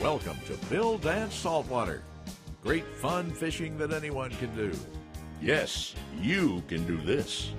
Welcome to Bill Dance Saltwater. Great fun fishing that anyone can do. Yes, you can do this.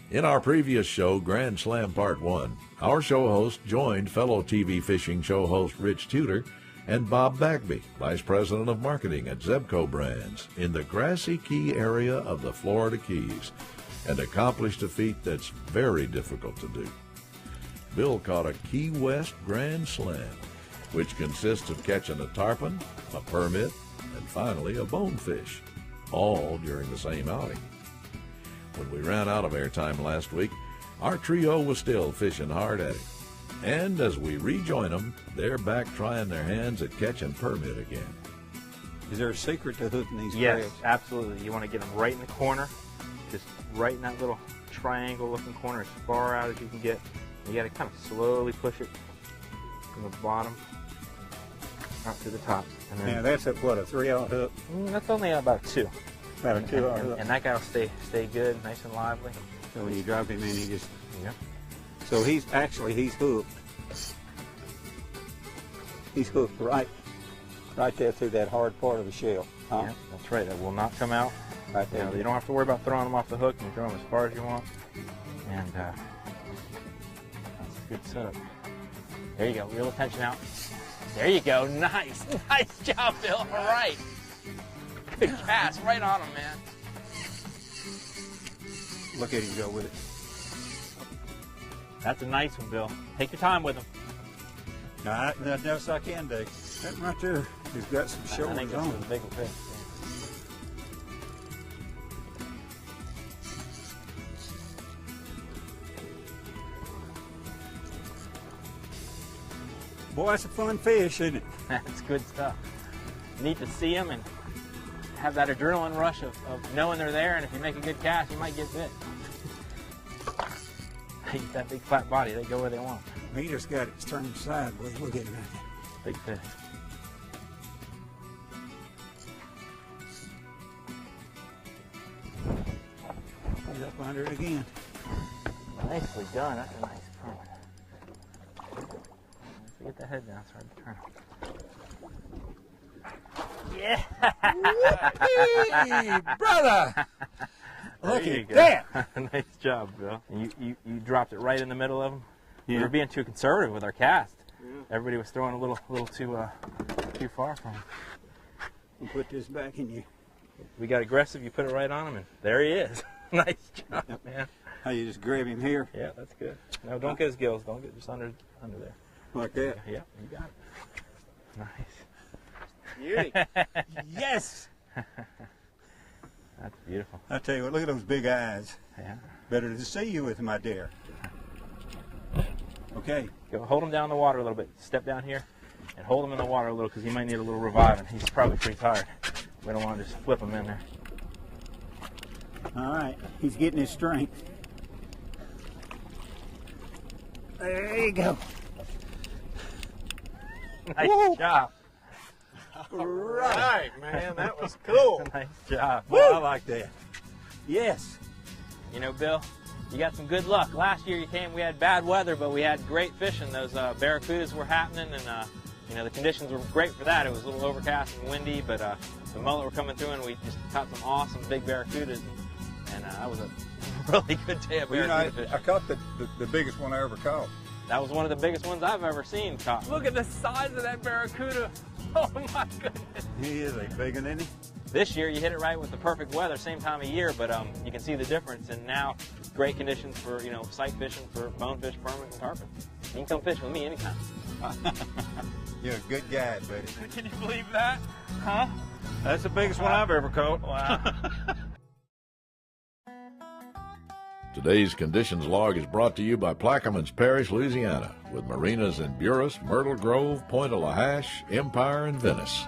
In our previous show, Grand Slam Part 1, our show host joined fellow TV fishing show host Rich Tudor and Bob Bagby, Vice President of Marketing at Zebco Brands, in the Grassy Key area of the Florida Keys, and accomplished a feat that's very difficult to do. Bill caught a Key West Grand Slam, which consists of catching a tarpon, a permit, and finally a bonefish, all during the same outing. When we ran out of airtime last week, our trio was still fishing hard at it. And as we rejoin them, they're back trying their hands at catching permit again. Is there a secret to hooking these Yes, crabs? absolutely. You want to get them right in the corner, just right in that little triangle-looking corner, as far out as you can get. You got to kind of slowly push it from the bottom out to the top. And then, Now that's at what, a 3/0 hook? That's only about 2. About a 2/0 hook. And that guy will stay good, nice and lively. So when you drop him in, he just... Yeah. So he's hooked. He's hooked right there through that hard part of the shell. Huh? Yeah, that's right. That will not come out. Right there. You don't have to worry about throwing them off the hook. You can throw them as far as you want. And that's a good setup. There you go. Reel attention out. There you go. Nice. Nice job, Bill. All right. Good cast. Right on him, man. Look at him go with it. That's a nice one, Bill. Take your time with him. That's else I can do. That right there has got some I shoulders think on that's it. a big fish. Boy, that's a fun fish, isn't it? That's good stuff. Neat to see them and have that adrenaline rush of knowing they're there, and if you make a good cast, you might get bit. They get that big flat body, they go where they want. He just got it turned sideways. Look at him right there. Big fish. He's up under it again. Nicely done. That's a nice permit. Get the head down, start to turn. Yeah! Hey, brother! Look There you at go. that! Nice job, Bill. You dropped it right in the middle of them. Yeah. We were being too conservative with our cast. Yeah. Everybody was throwing a little too far from him. You put this back in you. We got aggressive. You put it right on him, and there he is. Nice job, man. How you just grab him here Yeah, that's good. No, don't get his gills. Don't get just under there. like that? Yeah, you got it. Nice. Beauty. Yes. That's beautiful. I tell you what, look at those big eyes. Yeah. Better to see you with my dear. Okay. Go hold him down in the water a little bit. Step down here and hold him in the water a little because he might need a little reviving. He's probably pretty tired. We don't want to just flip him in there. All right. He's getting his strength. There you go. Nice Woo. job. All right, man, that was cool. Nice job. Well, I like that. Yes. You know, Bill, you got some good luck. Last year you came, we had bad weather, but we had great fishing. Those barracudas were happening, and you know, the conditions were great for that. It was a little overcast and windy, but the mullet were coming through, and we just caught some awesome big barracudas, and that was a really good day of Well, you know, barracuda fishing. I caught the biggest one I ever caught. That was one of the biggest ones I've ever seen caught. Look at the size of that barracuda. Oh my goodness. He is a big one, isn't he? This year you hit it right with the perfect weather, same time of year, but you can see the difference. And now great conditions for, you know, sight fishing for bonefish, permit, and tarpon. You can come fish with me anytime. You're a good guide, buddy. Can you believe that? Huh? That's the biggest one I've ever caught. Wow. Today's conditions log is brought to you by Plaquemines Parish, Louisiana, with marinas in Buras, Myrtle Grove, Point of La Hache, Empire, and Venice.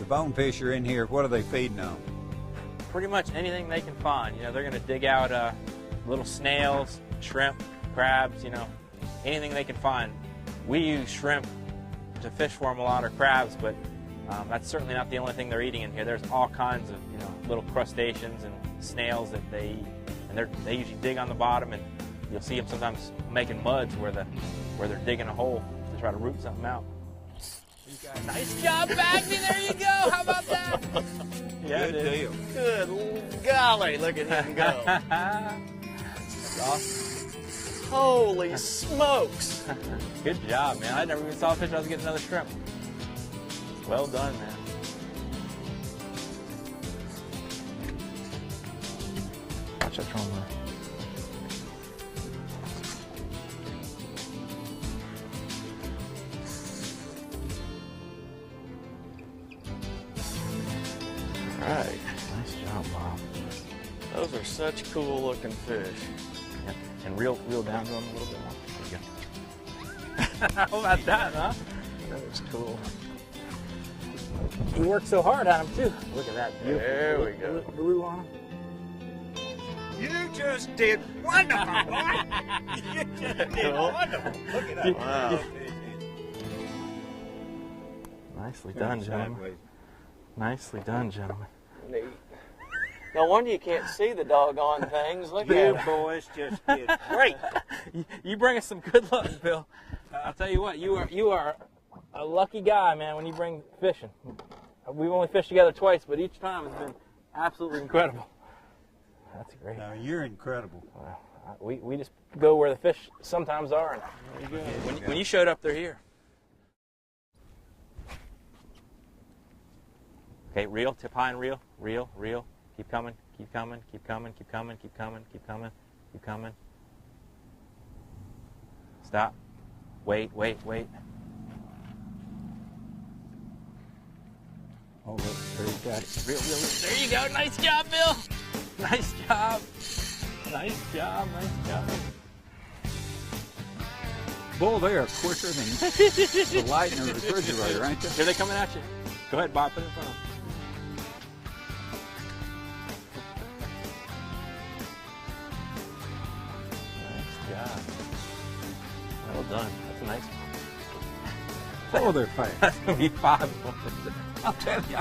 The bonefish are in here. What are they feeding on? Pretty much anything they can find. You know, they're going to dig out little snails, shrimp, crabs, you know, anything they can find. We use shrimp to fish for them a lot, or crabs, but that's certainly not the only thing they're eating in here. There's all kinds of, you know, little crustaceans and snails that they eat, and they usually dig on the bottom, and you'll see them sometimes making muds where they're digging a hole to try to root something out. Nice job, Bagby. There you go. How about that? Yeah, Good deal. Good golly, look at him go. That's awesome. Holy smokes. Good job, man. I never even saw a fish. I was getting another shrimp. Well done, man. Watch that trolling. All right. Nice job, Bob. Those are such cool looking fish. Yeah. And reel down to them a little bit more. There you go. How about that, huh? That was cool. He worked so hard on him, too. Look at that. Beautiful. There we go. Blue on him. You just did wonderful, boy. You just did wonderful. Look at that. Wow. Nicely done, gentlemen. Nicely done, gentlemen. Neat. No wonder you can't see the doggone things. Look Big at them. boys just did great. You bring us some good luck, Bill. I'll tell you what, you are a lucky guy, man, when you bring fishing. We've only fished together twice, but each time has been absolutely incredible. That's great. No, you're incredible. Well, we just go where the fish sometimes are. And when you showed up, they're here. Okay, reel, tip high and reel, reel. Keep coming, keep coming, keep coming, keep coming, keep coming, keep coming, keep coming. Stop. Wait. Oh, look, there you got it. Reel. There you go. Nice job, Bill. Nice job. Nice job. Boy, they are quicker than the light in the refrigerator, ain't they? Here they coming at you. Go ahead, Bob. Put it in front of them. Nice job. Well done. That's a nice one. Oh, they're fast. That's going to be 5. I'll tell you.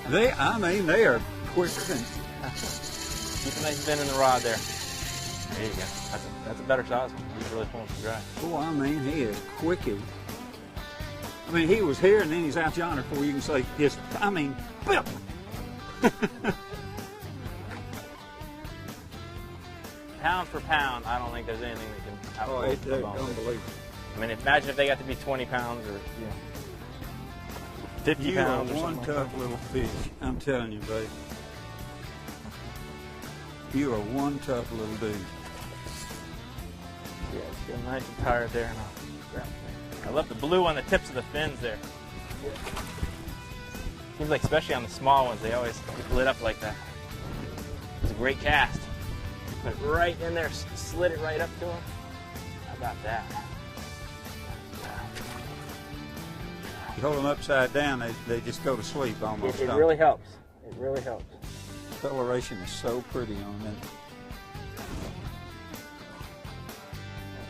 They are quicker than. Keep a nice bend in the rod there. There you go. That's a better size one. He's really pulling some dry. Oh, I mean, he is quick as. I mean, he was here and then he's out yonder before you can say his. I mean, Bill. Pound for pound, I don't think there's anything that can Oh, outpull it's the bone. unbelievable. I mean, imagine if they got to be 20 pounds or 50 You are pounds or one something. tough little fish. I'm telling you, babe. You are one tough little dude. Yeah, it's getting nice and tired there. And I'll grab it. I love the blue on the tips of the fins there. Seems like, especially on the small ones, they always get lit up like that. It's a great cast. Put it right in there, slid it right up to them. How about that? You hold them upside down, they just go to sleep almost. It don't really helps. It really helps. they? Coloration is so pretty on them.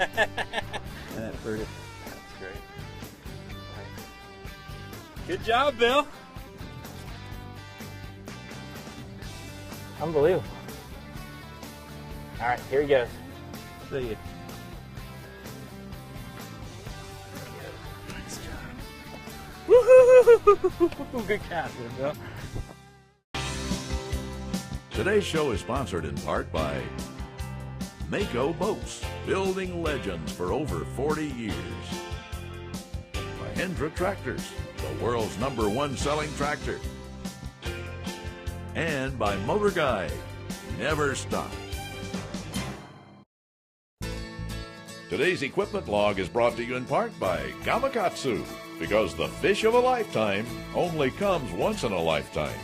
Isn't that pretty? That's great. Good job, Bill. Unbelievable. All right, here he goes. See you. Nice job. Woohoo! Good cast there, Bill. Today's show is sponsored in part by Mako Boats, building legends for over 40 years. By Hendra Tractors, the world's #1 selling tractor. And by Motor Guide, never stop. Today's equipment log is brought to you in part by Gamakatsu, because the fish of a lifetime only comes once in a lifetime.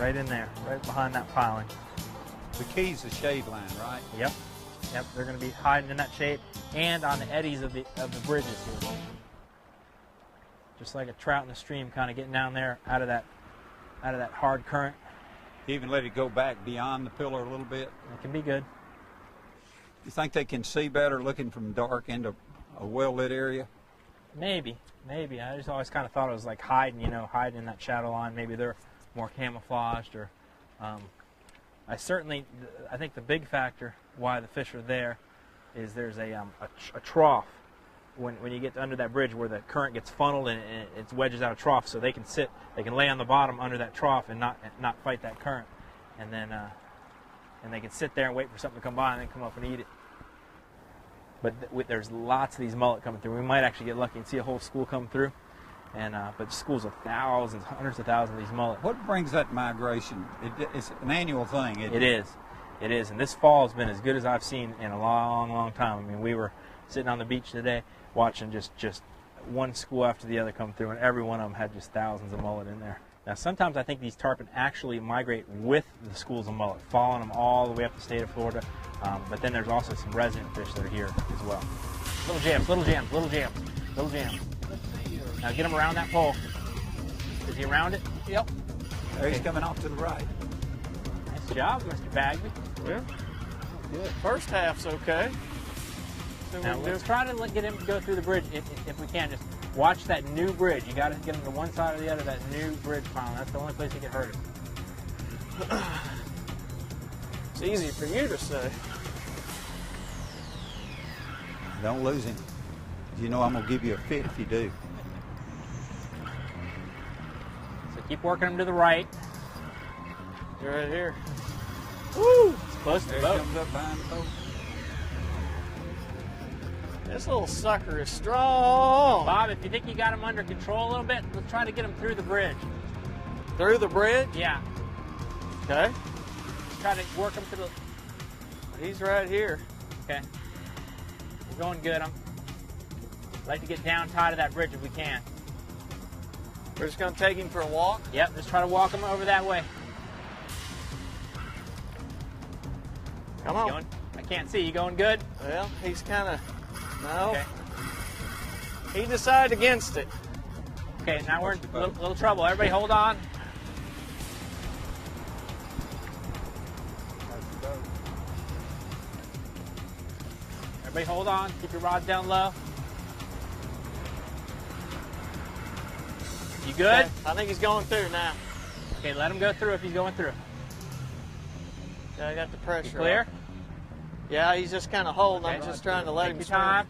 right in there, right behind that piling. The key's the shade line, right? Yep. Yep, they're going to be hiding in that shade and on the eddies of the bridges here. Just like a trout in the stream, kind of getting down there out of that hard current. Even let it go back beyond the pillar a little bit. It can be good. You think they can see better looking from dark into a well-lit area? Maybe. I just always kind of thought it was like hiding, hiding in that shadow line. Maybe they're more camouflaged, or I think the big factor why the fish are there is there's a trough when you get under that bridge where the current gets funneled and it wedges out a trough, so they can lay on the bottom under that trough and not fight that current, and then they can sit there and wait for something to come by and then come up and eat it. But there's lots of these mullet coming through. We might actually get lucky and see a whole school come through, but schools of thousands, hundreds of thousands of these mullet. What brings that migration? It's an annual thing. It is, and this fall has been as good as I've seen in a long, long time. I mean, we were sitting on the beach today watching just one school after the other come through, and every one of them had just thousands of mullet in there. Now, sometimes I think these tarpon actually migrate with the schools of mullet, following them all the way up the state of Florida. But then there's also some resident fish that are here as well. Little jams. Now get him around that pole. Is he around it? Yep. There he's coming off to the right. Nice job, Mr. Bagby. Yeah. Good. First half's okay. So Now let's try to get him to go through the bridge if we can. Just watch that new bridge. You got to get him to one side or the other of that new bridge pile. That's the only place he can hurt him. It's easy for you to say. Don't lose him. You know I'm going to give you a fit if you do. So keep working him to the right. You're right here. Woo! It's close to the There he boat. comes up behind the boat. This little sucker is strong. Bob, if you think you got him under control a little bit, let's try to get him through the bridge. Through the bridge? Yeah. Okay. Try to work him to the... He's right here. Okay. We're going good. I'd like to get down tight of that bridge if we can. We're just going to take him for a walk. Yep, just try to walk him over that way. Come on. Going, I can't see. You going good? Well, he's kind of... No. Okay. He decided against it. Okay, now we're in a little trouble. Everybody hold on. Everybody hold on. Keep your rods down low. You good? Okay. I think he's going through now. Okay, let him go through if he's going through. Yeah, I got the pressure. You clear? on. Yeah, he's just kind of holding. Okay. I'm just trying to let Take him your swim. time.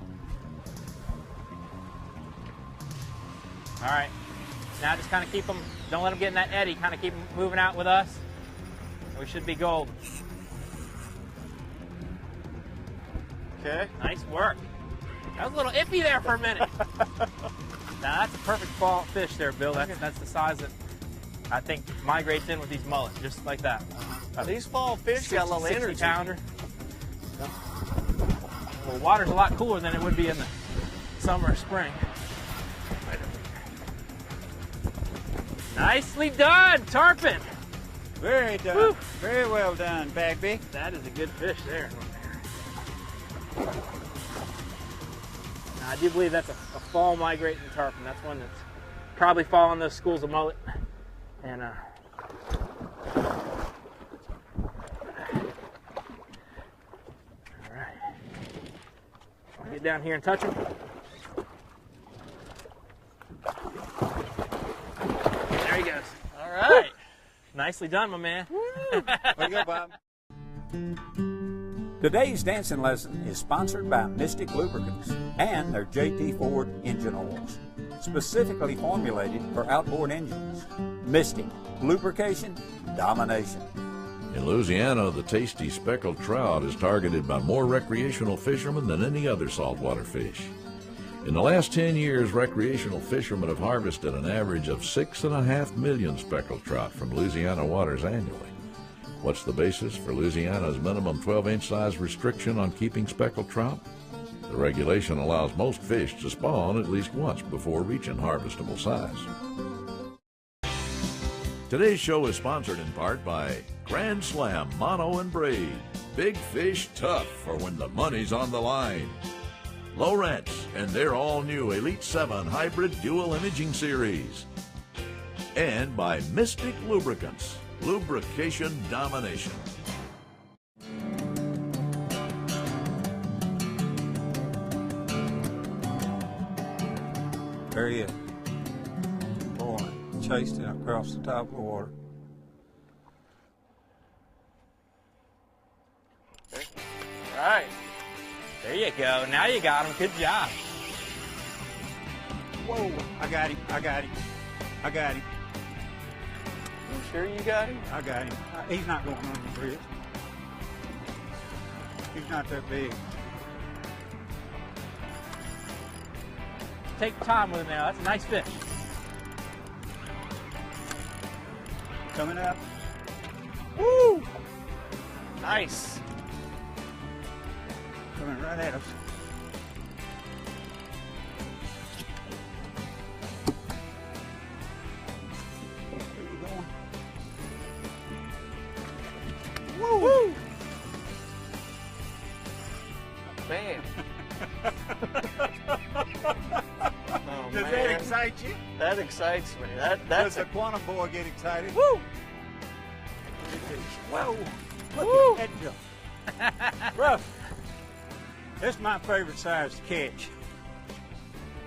All right. Now just kind of keep him, don't let him get in that eddy. Kind of keep him moving out with us. We should be golden. Okay. Nice work. That was a little iffy there for a minute. Now that's a perfect fall fish there, Bill. That's the size that I think migrates in with these mullets, just like that. These fall fish got a little 60 energy. pounder. Well, water's a lot cooler than it would be in the summer or spring. Right over here. Nicely done, tarpon. Very done. Woo. Very well done, Bagby. That is a good fish there. Now, I do believe that's a fall migrating tarpon. That's one that's probably following those schools of mullet. And all right. I'll get down here and touch him. There he goes. All right. Nicely done, my man. Way to go, Bob. Today's dancing lesson is sponsored by Mystic Lubricants and their JT Ford engine oils, specifically formulated for outboard engines. Mystic, lubrication, domination. In Louisiana, the tasty speckled trout is targeted by more recreational fishermen than any other saltwater fish. In the last 10 years, recreational fishermen have harvested an average of 6.5 million speckled trout from Louisiana waters annually. What's the basis for Louisiana's minimum 12-inch size restriction on keeping speckled trout? The regulation allows most fish to spawn at least once before reaching harvestable size. Today's show is sponsored in part by Grand Slam Mono and Braid. Big fish tough for when the money's on the line. Lowrance and their all-new Elite 7 Hybrid Dual Imaging Series. And by Mystic Lubricants, lubrication domination. There he is. Boy, chased it across the top of the water. All right. There you go. Now you got him. Good job. Whoa, I got him, I got him, I got him, You sure you got him? I got him. He's not going under the bridge. He's not that big. Take your time with him now. That's a nice fish. Coming up. Woo! Nice. Coming right at us. Where you going? Woo! Woo! Man. Oh, Does man. that excite you? That excites me. Does That's the a quantum boy get excited? Woo! Whoa! Woo! Look at that jump. Rough. That's my favorite size to catch.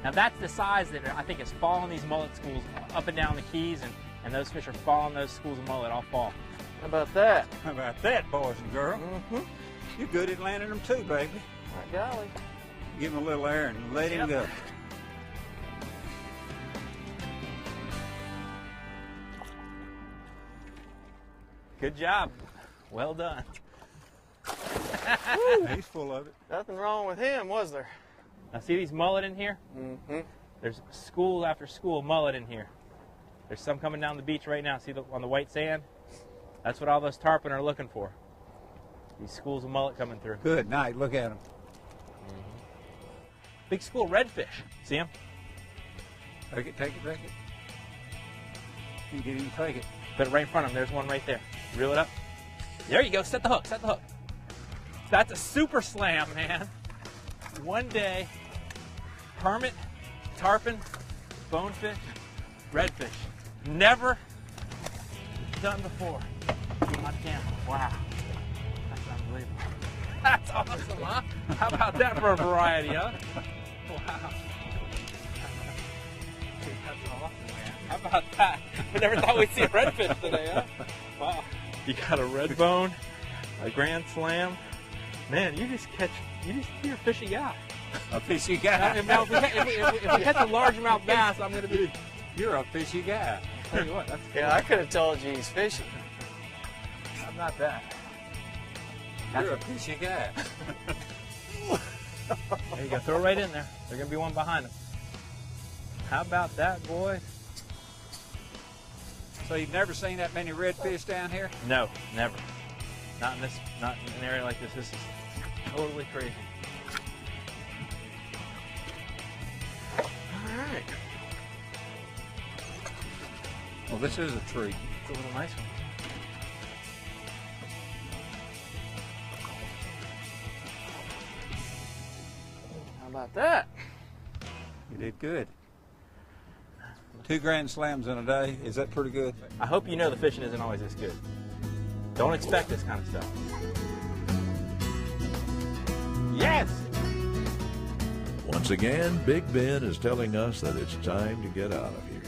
Now that's the size that I think is following these mullet schools up and down the keys, and those fish are following those schools of mullet all fall. How about that? How about that, boys and girls? Mm-hmm. You're good at landing them too, baby. My golly. Give him a little air and let him go. Good job. Well done. He's full of it. Nothing wrong with him, was there? Now see these mullet in here? Mm-hmm. There's school after school of mullet in here. There's some coming down the beach right now. See on the white sand? That's what all those tarpon are looking for. These schools of mullet coming through. Good night. Look at him. Big school of redfish. See them? Take it, take it, take it. You can even take it. Put it right in front of them. There's one right there. Reel it up. There you go. Set the hook. Set the hook. That's a super slam, man. One day, hermit, tarpon, bonefish, redfish. Never done before on camera. Wow. That's unbelievable. That's awesome, huh? How about that for a variety, huh? Wow. That's awesome, man. How about that? We never thought we'd see a redfish today, huh? Wow. You got a red bone, a grand slam. Man, you just you're a fishy guy. A fishy guy. Now, if we catch a largemouth bass, I'm going to be... You're a fishy guy. I'll tell you what, that's Yeah, I could have told you he's fishing. I'm not that. You're a fishy guy. There you go. Throw it right in there. There's going to be one behind him. How about that, boys? So you've never seen that many redfish down here? No, never. Not in an area like this. This is totally crazy. All right. Well, this is a treat. It's a little nice one. How about that? You did good. 2 grand slams in a day. Is that pretty good? I hope you know the fishing isn't always this good. Don't expect this kind of stuff. Yes! Once again, Big Ben is telling us that it's time to get out of here.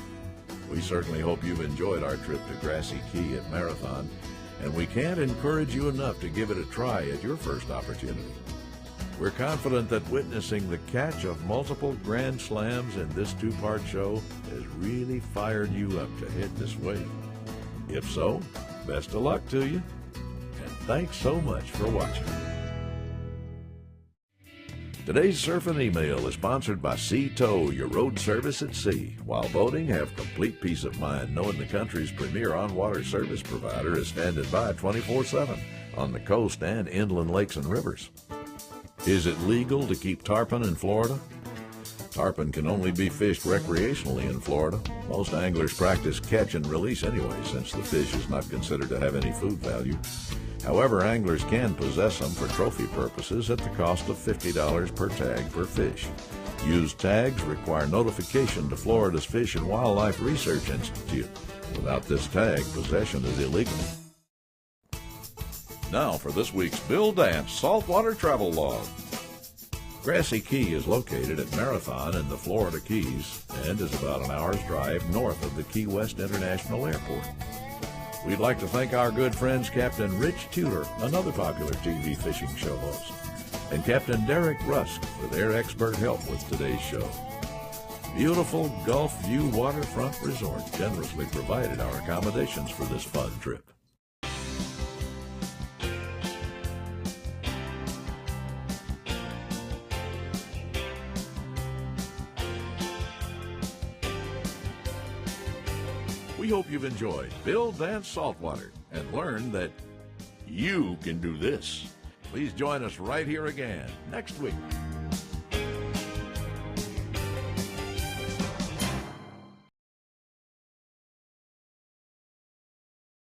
We certainly hope you've enjoyed our trip to Grassy Key at Marathon, and we can't encourage you enough to give it a try at your first opportunity. We're confident that witnessing the catch of multiple grand slams in this 2-part show has really fired you up to head this way. If so, best of luck to you, and thanks so much for watching. Today's Surf and Email is sponsored by Sea Tow, your road service at sea. While boating, have complete peace of mind knowing the country's premier on-water service provider is standing by 24/7 on the coast and inland lakes and rivers. Is it legal to keep tarpon in Florida? Tarpon can only be fished recreationally in Florida. Most anglers practice catch and release anyway, since the fish is not considered to have any food value. However, anglers can possess them for trophy purposes at the cost of $50 per tag per fish. Used tags require notification to Florida's Fish and Wildlife Research Institute. Without this tag, possession is illegal. Now for this week's Bill Dance Saltwater Travel Log. Grassy Key is located at Marathon in the Florida Keys and is about an hour's drive north of the Key West International Airport. We'd like to thank our good friends Captain Rich Tudor, another popular TV fishing show host, and Captain Derek Rusk for their expert help with today's show. Beautiful Gulf View Waterfront Resort generously provided our accommodations for this fun trip. We hope you've enjoyed Bill Dance Saltwater and learned that you can do this. Please join us right here again next week.